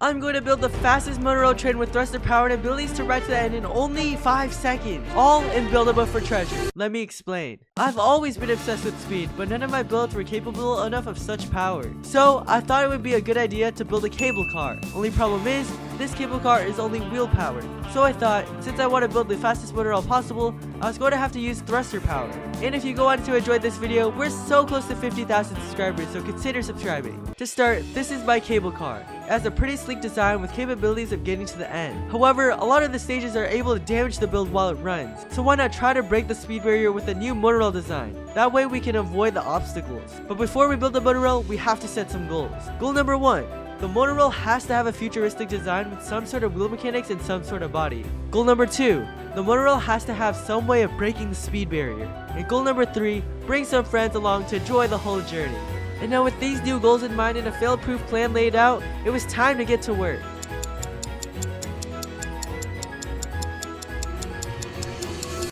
I'm going to build the fastest monorail train with thruster power and abilities to ride to the end in only 5 seconds, all in buildable for treasure. Let me explain. I've always been obsessed with speed, but none of my builds were capable enough of such power. So I thought it would be a good idea to build a cable car. Only problem is, this cable car is only wheel powered. So I thought, since I want to build the fastest monorail possible, I was going to have to use thruster power. And if you go on to enjoy this video, we're so close to 50,000 subscribers, so consider subscribing. To start, this is my cable car. It has a pretty sleek design with capabilities of getting to the end. However, a lot of the stages are able to damage the build while it runs, so why not try to break the speed barrier with a new monorail design? That way we can avoid the obstacles. But before we build the monorail, we have to set some goals. Goal number 1. The monorail has to have a futuristic design with some sort of wheel mechanics and some sort of body. Goal number 2. The monorail has to have some way of breaking the speed barrier. And goal number 3. Bring some friends along to enjoy the whole journey. And now with these new goals in mind and a fail-proof plan laid out, it was time to get to work.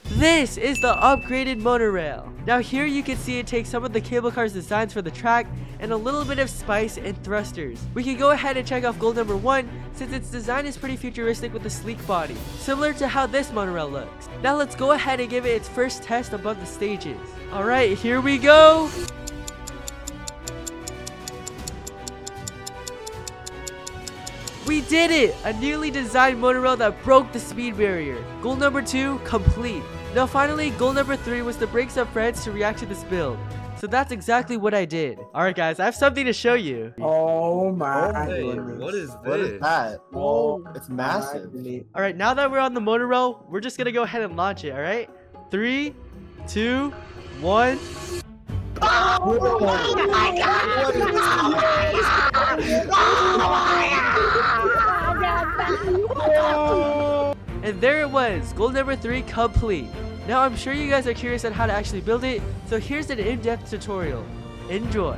This is the upgraded monorail. Now here you can see it takes some of the cable car's designs for the track and a little bit of spice and thrusters. We can go ahead and check off goal number 1 since its design is pretty futuristic with a sleek body, similar to how this monorail looks. Now let's go ahead and give it its first test above the stages. Alright, here we go! We did it! A newly designed monorail that broke the speed barrier. Goal number 2, complete. Now finally, goal number 3 was to bring some friends to react to this build. So that's exactly what I did. Alright guys, I have something to show you. Oh my goodness. What is this? What is that? Oh, it's massive. Alright, now that we're on the monorail, we're just gonna go ahead and launch it, alright? 3, 2, 1. Oh my God! And there it was, goal number 3 complete. Now I'm sure you guys are curious on how to actually build it, so here's an in-depth tutorial. Enjoy.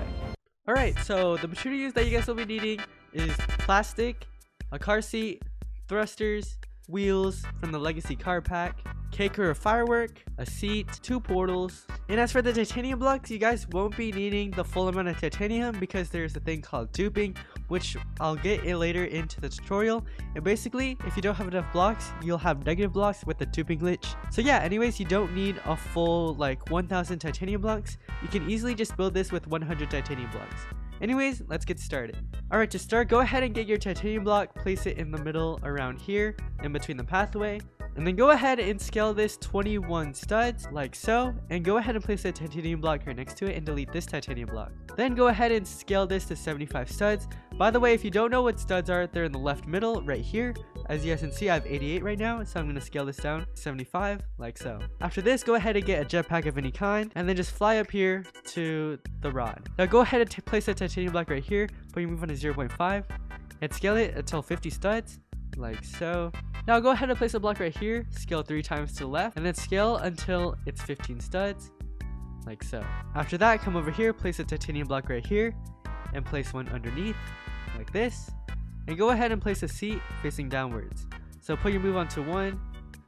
Alright, so the materials that you guys will be needing is plastic, a car seat, thrusters, wheels from the legacy car pack, cake or a firework, a seat, 2 portals. And as for the titanium blocks, you guys won't be needing the full amount of titanium because there's a thing called duping, which I'll get later into the tutorial. And basically, if you don't have enough blocks, you'll have negative blocks with the duping glitch. So yeah, anyways, you don't need a full like 1000 titanium blocks. You can easily just build this with 100 titanium blocks. Anyways, let's get started. Alright, to start, go ahead and get your titanium block, place it in the middle around here, in between the pathway. And then go ahead and scale this 21 studs, like so. And go ahead and place a titanium block right next to it and delete this titanium block. Then go ahead and scale this to 75 studs. By the way, if you don't know what studs are, they're in the left middle, right here. As you guys can see, I have 88 right now, so I'm going to scale this down to 75, like so. After this, go ahead and get a jetpack of any kind, and then just fly up here to the rod. Now go ahead and place a titanium block right here, put your move on to 0.5, and scale it until 50 studs, like so. Now go ahead and place a block right here, scale 3 times to the left, and then scale until it's 15 studs, like so. After that, come over here, place a titanium block right here, and place one underneath, like this. And go ahead and place a seat facing downwards. So put your move onto 1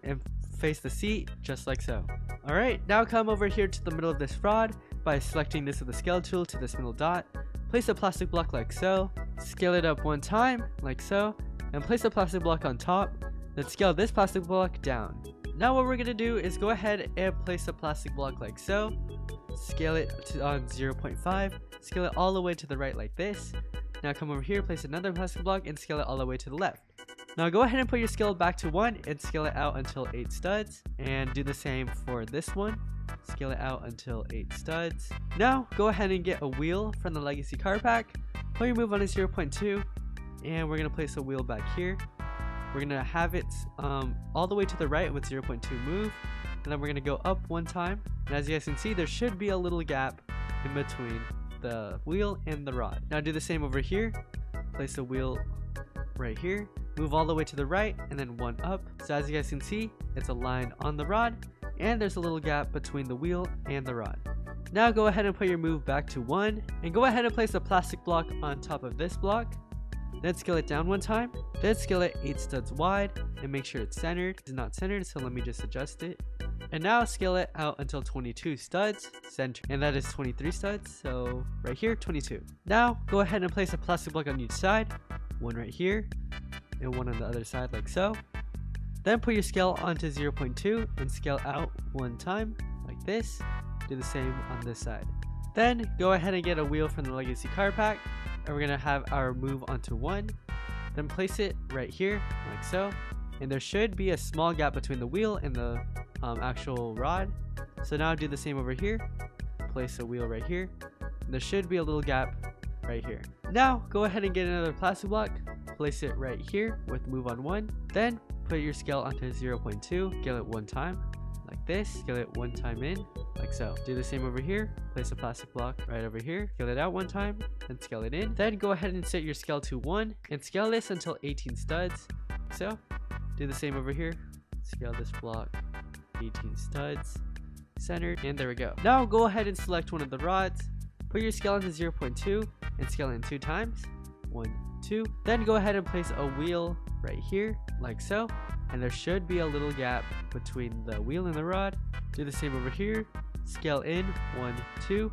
and face the seat just like so. Alright, now come over here to the middle of this rod by selecting this with the scale tool to this middle dot. Place a plastic block like so. Scale it up 1 time like so. And place a plastic block on top. Then scale this plastic block down. Now what we're going to do is go ahead and place a plastic block like so. Scale it on 0.5. Scale it all the way to the right like this. Now come over here, place another plastic block and scale it all the way to the left. Now go ahead and put your scale back to 1 and scale it out until 8 studs. And do the same for this one. Scale it out until 8 studs. Now go ahead and get a wheel from the legacy car pack. Put your move on to 0.2 and we're going to place a wheel back here. We're going to have it all the way to the right with 0.2 move. And then we're going to go up 1 time. And as you guys can see, there should be a little gap in between the wheel and the rod. Now do the same over here. Place a wheel right here. Move all the way to the right and then 1 up. So as you guys can see, it's aligned on the rod and there's a little gap between the wheel and the rod. Now go ahead and put your move back to 1 and go ahead and place a plastic block on top of this block. Then scale it down 1 time. Then scale it 8 studs wide and make sure it's centered. It's not centered, so let me just adjust it. And now scale it out until 22 studs, center, and that is 23 studs, so right here, 22. Now, go ahead and place a plastic block on each side. one right here, and one on the other side like so. Then put your scale onto 0.2 and scale out one time like this. Do the same on this side. Then go ahead and get a wheel from the legacy card pack, and we're gonna have our move onto 1. Then place it right here like so, and there should be a small gap between the wheel and the actual rod. So now do the same over here. Place a wheel right here, and there should be a little gap right here. Now go ahead and get another plastic block, place it right here with move on 1. Then put your scale onto 0.2, scale it one time like this, scale it one time in like so. Do the same over here, place a plastic block right over here, scale it out one time and scale it in. Then go ahead and set your scale to 1 and scale this until 18 studs like so. Do the same over here, scale this block 18 studs, centered, and there we go. Now go ahead and select one of the rods, put your scale into 0.2 and scale in 2 times, 1, 2. Then go ahead and place a wheel right here like so, and there should be a little gap between the wheel and the rod. Do the same over here, scale in 1, 2.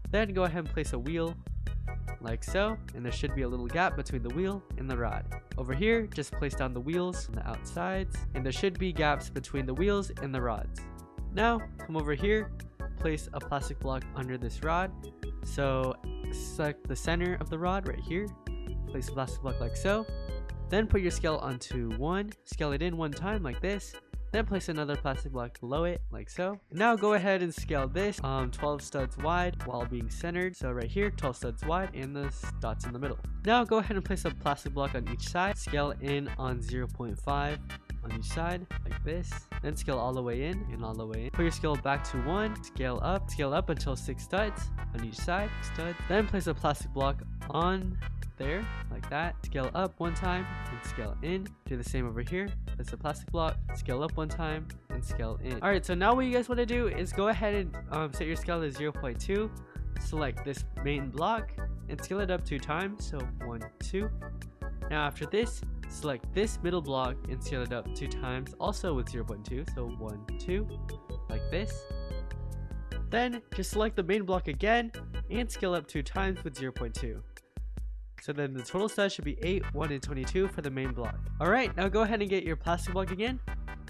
Then go ahead and place a wheel like so, and there should be a little gap between the wheel and the rod. Over here, just place down the wheels on the outsides, and there should be gaps between the wheels and the rods. Now come over here, place a plastic block under this rod. So select the center of the rod right here, place a plastic block like so. Then put your scale onto 1, scale it in one time like this. Then place another plastic block below it like so. Now go ahead and scale this 12 studs wide while being centered. So right here, 12 studs wide and the dots in the middle. Now go ahead and place a plastic block on each side, scale in on 0.5 on each side like this. Then scale all the way in and all the way in. Put your scale back to 1, scale up until 6 studs on each side, studs. Then place a plastic block on there like that, scale up one time and scale in. Do the same over here, place a plastic block, scale up one time and scale in. All right, so now what you guys want to do is go ahead and set your scale to 0.2, select this main block and scale it up 2 times, so 1, 2. Now after this, select this middle block and scale it up 2 times, also with 0.2, so 1, 2 like this. Then just select the main block again and scale up 2 times with 0.2. So then the total studs should be 8, 1, and 22 for the main block. Alright, now go ahead and get your plastic block again.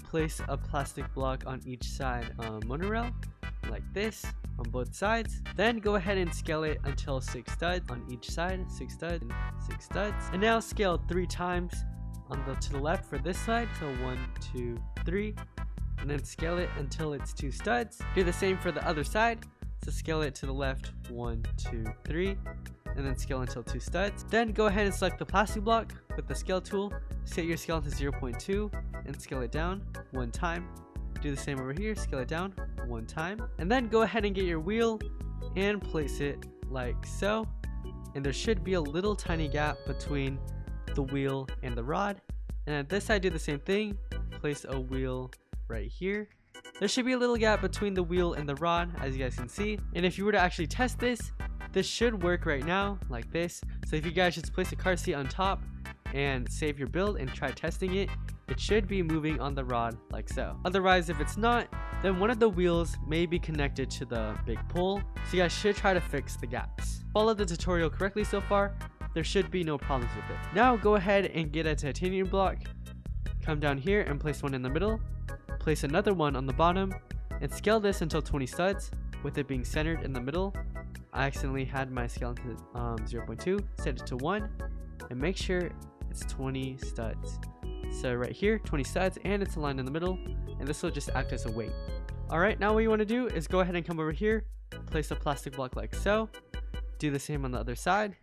Place a plastic block on each side monorail, like this, on both sides. Then go ahead and scale it until 6 studs on each side, 6 studs and 6 studs. And now scale 3 times to the left for this side, so 1, 2, 3. And then scale it until it's 2 studs. Do the same for the other side. So scale it to the left, 1, 2, 3. And then scale until 2 studs. Then go ahead and select the plastic block with the scale tool, set your scale to 0.2 and scale it down 1 time. Do the same over here, scale it down 1 time. And then go ahead and get your wheel and place it like so. And there should be a little tiny gap between the wheel and the rod. And at this side, do the same thing, place a wheel right here. There should be a little gap between the wheel and the rod, as you guys can see. And if you were to actually test this, this should work right now like this. So if you guys just place a car seat on top and save your build and try testing it, it should be moving on the rod like so. Otherwise, if it's not, then one of the wheels may be connected to the big pole. So you guys should try to fix the gaps. Follow the tutorial correctly so far, there should be no problems with it. Now go ahead and get a titanium block, come down here and place one in the middle, place another one on the bottom, and scale this until 20 studs with it being centered in the middle. I accidentally had my scale to 0.2, set it to 1, and make sure it's 20 studs. So right here, 20 studs, and it's aligned in the middle, and this will just act as a weight. Alright, now what you want to do is go ahead and come over here, place a plastic block like so, do the same on the other side,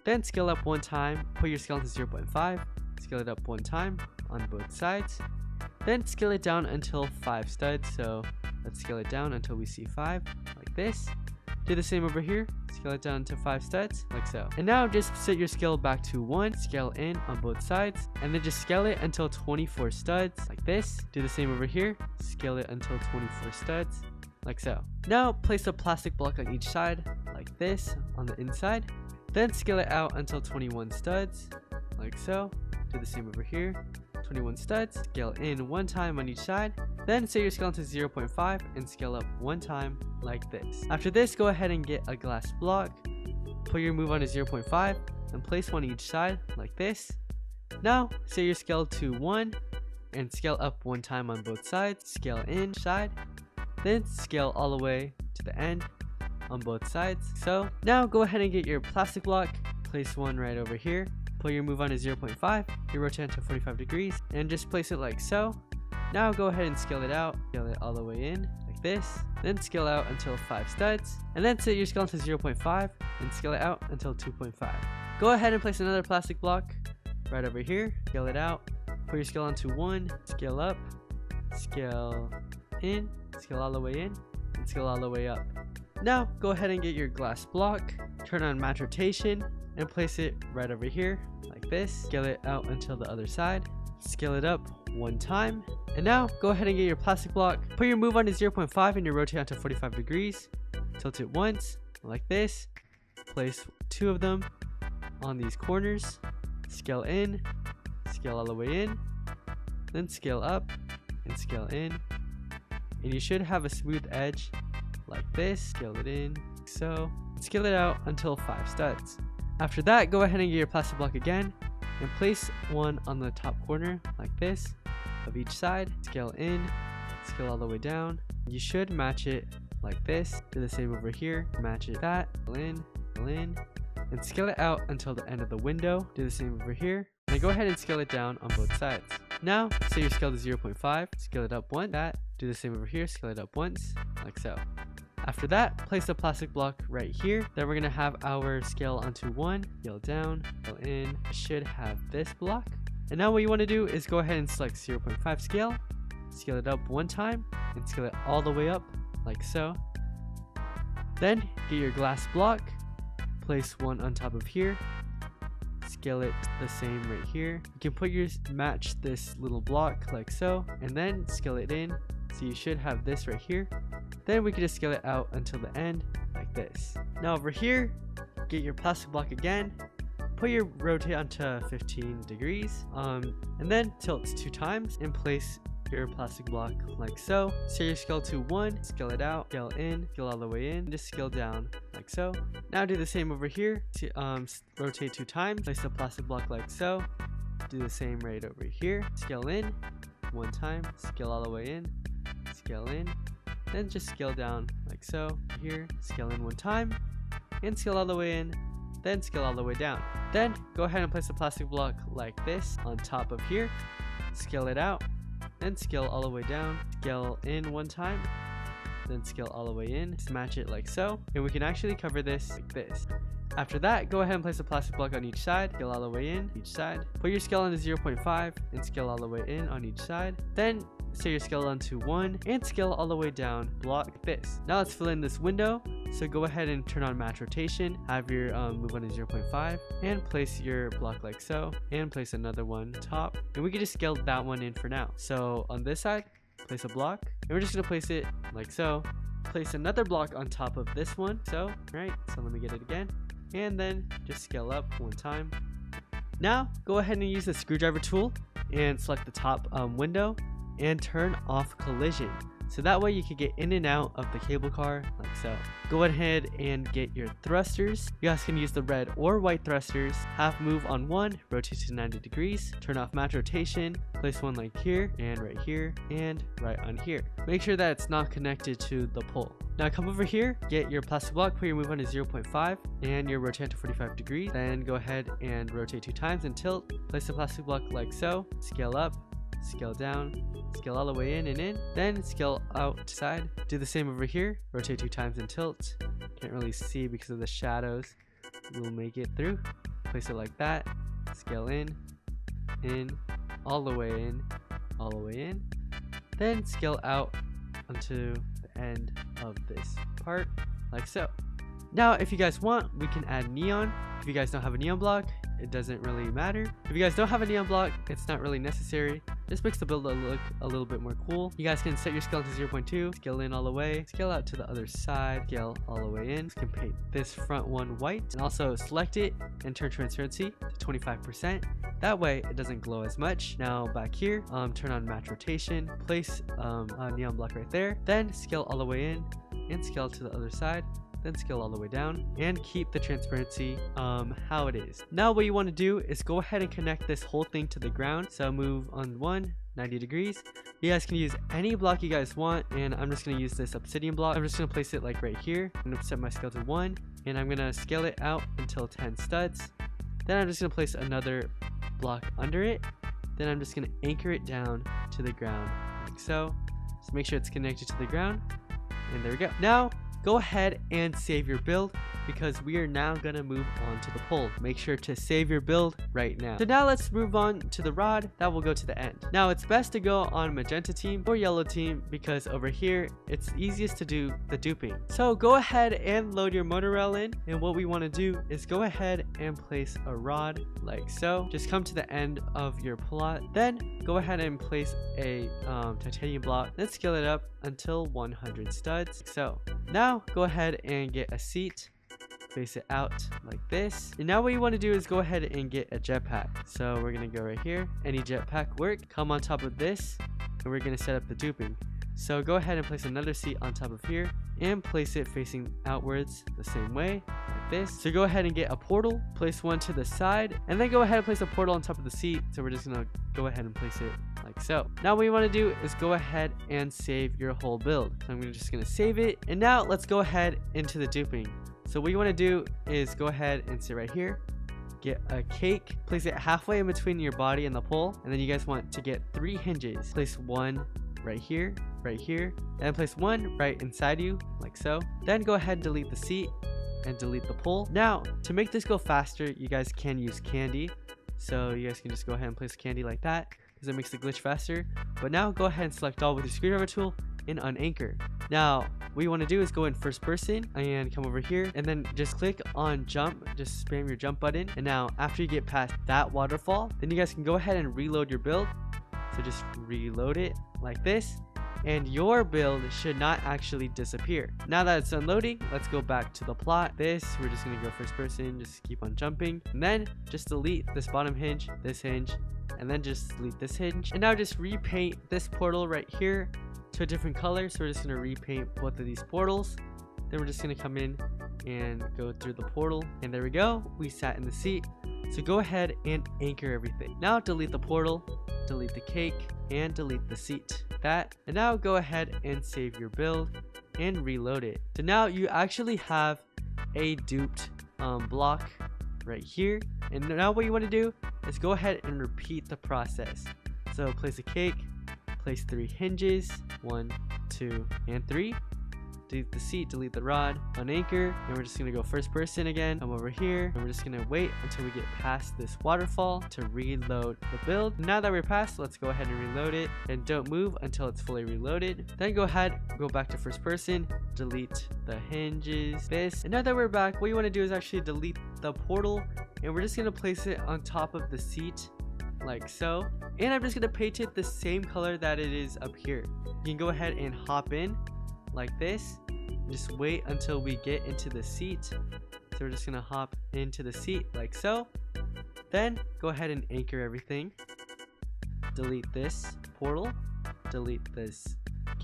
then scale up 1 time, put your scale to 0.5, scale it up 1 time on both sides, then scale it down until 5 studs, so let's scale it down until we see 5, like this. Do the same over here, scale it down to 5 studs, like so. And now just set your scale back to 1, scale in on both sides, and then just scale it until 24 studs, like this. Do the same over here, scale it until 24 studs, like so. Now place a plastic block on each side, like this, on the inside. Then scale it out until 21 studs, like so. Do the same over here, 21 studs, scale in 1 time on each side. Then set your scale to 0.5 and scale up 1 time like this. After this, go ahead and get a glass block, put your move on to 0.5 and place one each side like this. Now set your scale to 1 and scale up one time on both sides. Scale in side, then scale all the way to the end on both sides. So now go ahead and get your plastic block, place one right over here, put your move on to 0.5, you rotate to 45 degrees and just place it like so. Now go ahead and scale it out, scale it all the way in like this, then scale out until 5 studs, and then set your scale to 0.5 and scale it out until 2.5. Go ahead and place another plastic block right over here, scale it out, put your scale onto 1, scale up, scale in, scale all the way in, and scale all the way up. Now go ahead and get your glass block, turn on match rotation, and place it right over here like this. Scale it out until the other side, scale it up one time, and now go ahead and get your plastic block, put your move on to 0.5 and your rotate onto 45 degrees, tilt it once like this, place 2 of them on these corners, scale in, scale all the way in, then scale up and scale in, and you should have a smooth edge like this. Scale it in so, scale it out until 5 studs. After that, go ahead and get your plastic block again and place one on the top corner like this of each side. Scale in, scale all the way down. You should match it like this. Do the same over here, match it that, scale in, and scale it out until the end of the window. Do the same over here. Then go ahead and scale it down on both sides. Now, set your scale to 0.5, scale it up once, that, do the same over here, scale it up once, like so. After that, place the plastic block right here. Then we're gonna have our scale onto 1, scale down, scale in, should have this block. And now what you wanna do is go ahead and select 0.5 scale, scale it up one time, and scale it all the way up, like so. Then, get your glass block, place one on top of here, scale it the same right here. You can put your match this little block like so, and then scale it in. So you should have this right here. Then we can just scale it out until the end like this. Now over here, get your plastic block again, put your rotate onto 15 degrees, and then tilt 2 times and place your plastic block like so. Set your scale to 1, scale it out, scale in, scale all the way in, just scale down like so. Now do the same over here. Rotate 2 times, place the plastic block like so. Do the same right over here. Scale in 1 time, scale all the way in, scale in, then just scale down like so. Here, scale in 1 time, and scale all the way in, then scale all the way down. Then go ahead and place the plastic block like this on top of here. Scale it out, then scale all the way down, scale in 1 time, then scale all the way in, match it like so, and we can actually cover this like this. After that, go ahead and place a plastic block on each side, scale all the way in each side, put your scale onto 0.5 and scale all the way in on each side, then set your scale onto 1 and scale all the way down, block like this. Now let's fill in this window. So go ahead and turn on match rotation, have your move on to 0.5 and place your block like so, and place another one top, and we can just scale that one in for now. So on this side, place a block, and we're just gonna place it like so, place another block on top of this one, so right, so let me get it again, and then just scale up 1 time. Now go ahead and use the screwdriver tool and select the top window and turn off collision, so that way you can get in and out of the cable car like so. Go ahead and get your thrusters. You guys can use the red or white thrusters. Half move on 1, rotate to 90 degrees, turn off match rotation, place one like here and right on here. Make sure that it's not connected to the pole. Now come over here, get your plastic block, put your move on to 0.5 and your rotate to 45 degrees. Then go ahead and rotate 2 times and tilt. Place the plastic block like so, scale up, scale down, scale all the way in and in, then scale out to side. Do the same over here, rotate 2 times and tilt. Can't really see because of the shadows. We'll make it through. Place it like that, scale in, all the way in, all the way in, then scale out onto the end of this part like so. Now if you guys want, we can add neon. If you guys don't have a neon block, it doesn't really matter. If you guys don't have a neon block, it's not really necessary. This makes the build look a little bit more cool. You guys can set your scale to 0.2, scale in all the way, scale out to the other side, scale all the way in. You can paint this front one white, and also select it and turn transparency to 25%. That way it doesn't glow as much. Now back here, turn on match rotation, place a neon block right there, then scale all the way in and scale to the other side then scale all the way down, and keep the transparency how it is. Now what you want to do is go ahead and connect this whole thing to the ground. So move on 90 degrees. You guys can use any block you guys want, and I'm just going to use this obsidian block. I'm just going to place it like right here. I'm going to set my scale to 1, and I'm going to scale it out until 10 studs. Then I'm just going to place another block under it. Then I'm just going to anchor it down to the ground like so. Just make sure it's connected to the ground, and there we go. Now go ahead and save your build, because we are now going to move on to the pole. Make sure to save your build right now. So now let's move on to the rod that will go to the end. Now it's best to go on magenta team or yellow team, because over here it's easiest to do the duping. So go ahead and load your monorail in, and what we want to do is go ahead and place a rod like so. Just come to the end of your plot, then go ahead and place a titanium block, then scale it up until 100 studs. So now go ahead and get a seat, face it out like this, and now what you want to do is go ahead and get a jetpack. So we're gonna go right here, any jetpack work, come on top of this, and we're gonna set up the duping. So go ahead and place another seat on top of here and place it facing outwards the same way like this. So go ahead and get a portal, place one to the side, and then go ahead and place a portal on top of the seat. So we're just gonna go ahead and place it like so. Now what you want to do is go ahead and save your whole build. So I'm just gonna save it, and now let's go ahead into the duping. So what you want to do is go ahead and sit right here, get a cake, place it halfway in between your body and the pole, and then you guys want to get 3 hinges. Place one right here, and place one right inside you like so. Then go ahead and delete the seat and delete the pole. Now to make this go faster, you guys can use candy. So you guys can just go ahead and place candy like that, because it makes the glitch faster. But now go ahead and select all with your screwdriver tool and unanchor. Now what you want to do is go in first person and come over here, and then just click on jump, just spam your jump button. And now after you get past that waterfall, then you guys can go ahead and reload your build. So just reload it like this, and your build should not actually disappear. Now that it's unloading, let's go back to the plot. We're just gonna go first person, just keep on jumping, and then just delete this bottom hinge, this hinge, and then just delete this hinge. And now just repaint this portal right here to a different color. So we're just going to repaint both of these portals. Then we're just going to come in and go through the portal, and there we go, we sat in the seat. So go ahead and anchor everything. Now delete the portal, delete the cake, and delete the seat. And now go ahead and save your build and reload it. So now you actually have a duped block right here. And now what you want to do is go ahead and repeat the process. So place a cake, place 3 hinges, 1, 2, and 3. Delete the seat, delete the rod, unanchor, and we're just gonna go first person again. Come over here, and we're just gonna wait until we get past this waterfall to reload the build. Now that we're past, let's go ahead and reload it, and don't move until it's fully reloaded. Then go ahead, go back to first person, delete the hinges, and now that we're back, what you want to do is actually delete the portal, and we're just gonna place it on top of the seat like so. And I'm just gonna paint it the same color that it is up here. You can go ahead and hop in like this. Just wait until we get into the seat. So we're just gonna hop into the seat like so. Then go ahead and anchor everything. Delete this portal, delete this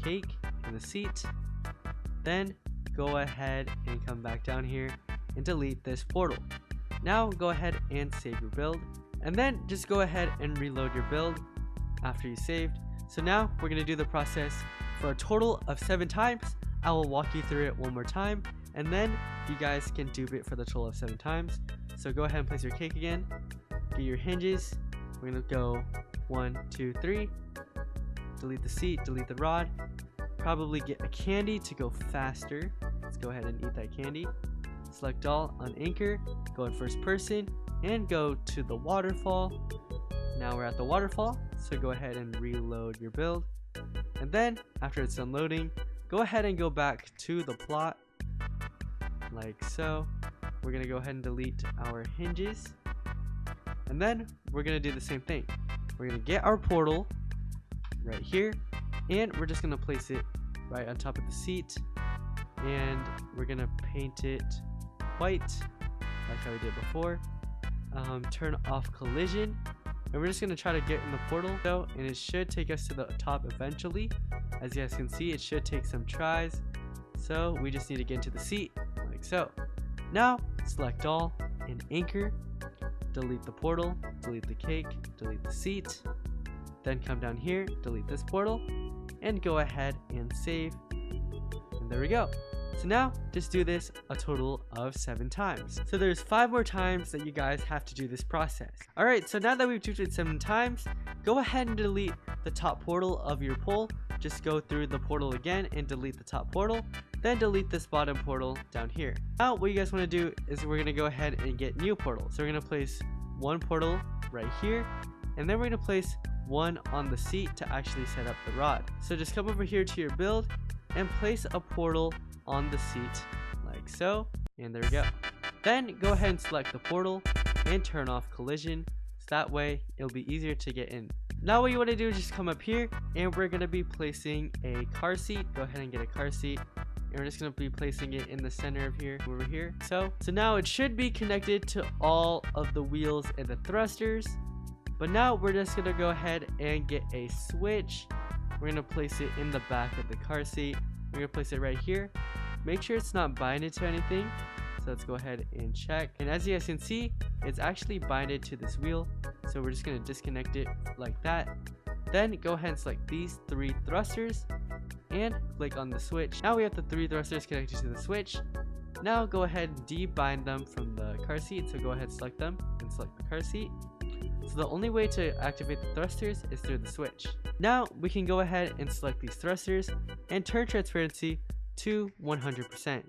cake and the seat. Then go ahead and come back down here and delete this portal. Now go ahead and save your build, and then just go ahead and reload your build after you saved. So now we're gonna do the process for a total of 7 times. I will walk you through it one more time, and then you guys can dupe it for the total of 7 times. So go ahead and place your cake again, get your hinges. We're gonna go 1, 2, 3. Delete the seat, delete the rod. Probably get a candy to go faster. Let's go ahead and eat that candy. Select all, unanchor, go in first person, and go to the waterfall. Now we're at the waterfall, so go ahead and reload your build. And then after it's unloading, go ahead and go back to the plot like so. We're gonna go ahead and delete our hinges, and then we're gonna do the same thing. We're gonna get our portal right here, and we're just gonna place it right on top of the seat, and we're gonna paint it white like how we did before. Turn off collision, and we're just gonna try to get in the portal though, and it should take us to the top eventually. As you guys can see, it should take some tries, so we just need to get into the seat like like so. Now select all and anchor, delete the portal, delete the cake, delete the seat, then come down here, delete this portal, and go ahead and save. And there we go. So now just do this a total of 7 times. So there's 5 more times that you guys have to do this process. Alright, so now that we've duped it 7 times, go ahead and delete the top portal of your pole. Just go through the portal again and delete the top portal. Then delete this bottom portal down here. Now what you guys want to do is we're going to go ahead and get new portals. So we're going to place one portal right here, and then we're going to place one on the seat to actually set up the rod. So just come over here to your build and place a portal on the seat like so, and there we go. Then go ahead and select the portal and turn off collision, so that way it'll be easier to get in. Now what you want to do is just come up here, and we're going to be placing a car seat. Go ahead and get a car seat, and we're just going to be placing it in the center of here, over here. So now it should be connected to all of the wheels and the thrusters. But now we're just going to go ahead and get a switch. We're going to place it in the back of the car seat. We're going to place it right here. Make sure it's not binded to anything. So let's go ahead and check. And as you guys can see, it's actually binded to this wheel. So we're just going to disconnect it like that. Then go ahead and select these 3 thrusters and click on the switch. Now we have the 3 thrusters connected to the switch. Now go ahead and debind them from the car seat. So go ahead and select them and select the car seat. So the only way to activate the thrusters is through the switch. Now we can go ahead and select these thrusters and turn transparency to 100%.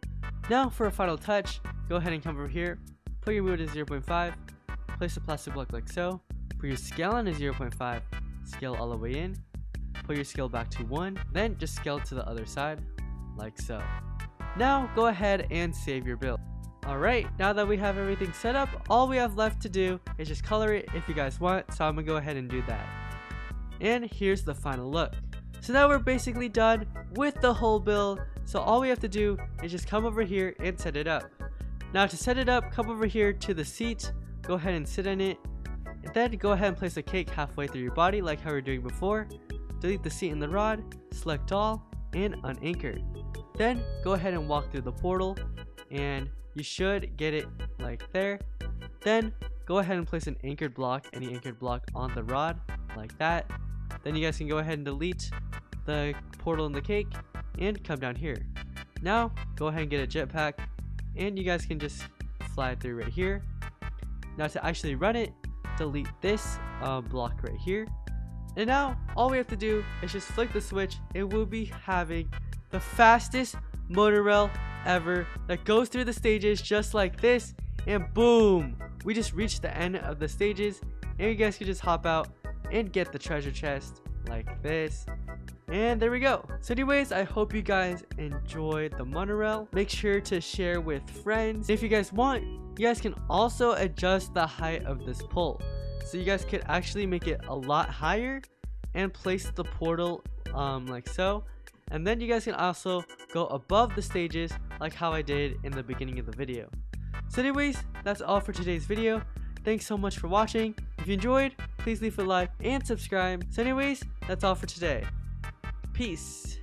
Now for a final touch, go ahead and come over here, put your wheel to 0.5, place a plastic block like so, put your scale on to 0.5, scale all the way in, put your scale back to 1, then just scale to the other side like so. Now go ahead and save your build. Alright, now that we have everything set up, all we have left to do is just color it if you guys want, so I'm gonna go ahead and do that. And here's the final look. So now we're basically done with the whole build, so all we have to do is just come over here and set it up. Now to set it up, come over here to the seat, go ahead and sit in it, and then go ahead and place a cake halfway through your body like how we were doing before. Delete the seat and the rod, select all, and unanchor. Then go ahead and walk through the portal, and you should get it like there. Then go ahead and place an anchored block, any anchored block on the rod like that. Then you guys can go ahead and delete the portal in the cake and come down here. Now go ahead and get a jetpack, and you guys can just fly through right here. Now to actually run it, delete this block right here. And now all we have to do is just flick the switch, and we'll be having the fastest monorail ever that goes through the stages just like this, and boom, we just reached the end of the stages, and you guys can just hop out and get the treasure chest like this. And there we go. So anyways, I hope you guys enjoyed the monorail. Make sure to share with friends. If you guys want, you guys can also adjust the height of this pole, so you guys could actually make it a lot higher and place the portal like so. And then you guys can also go above the stages like how I did in the beginning of the video. So anyways, that's all for today's video. Thanks so much for watching. If you enjoyed, please leave a like and subscribe. So anyways, that's all for today. Peace.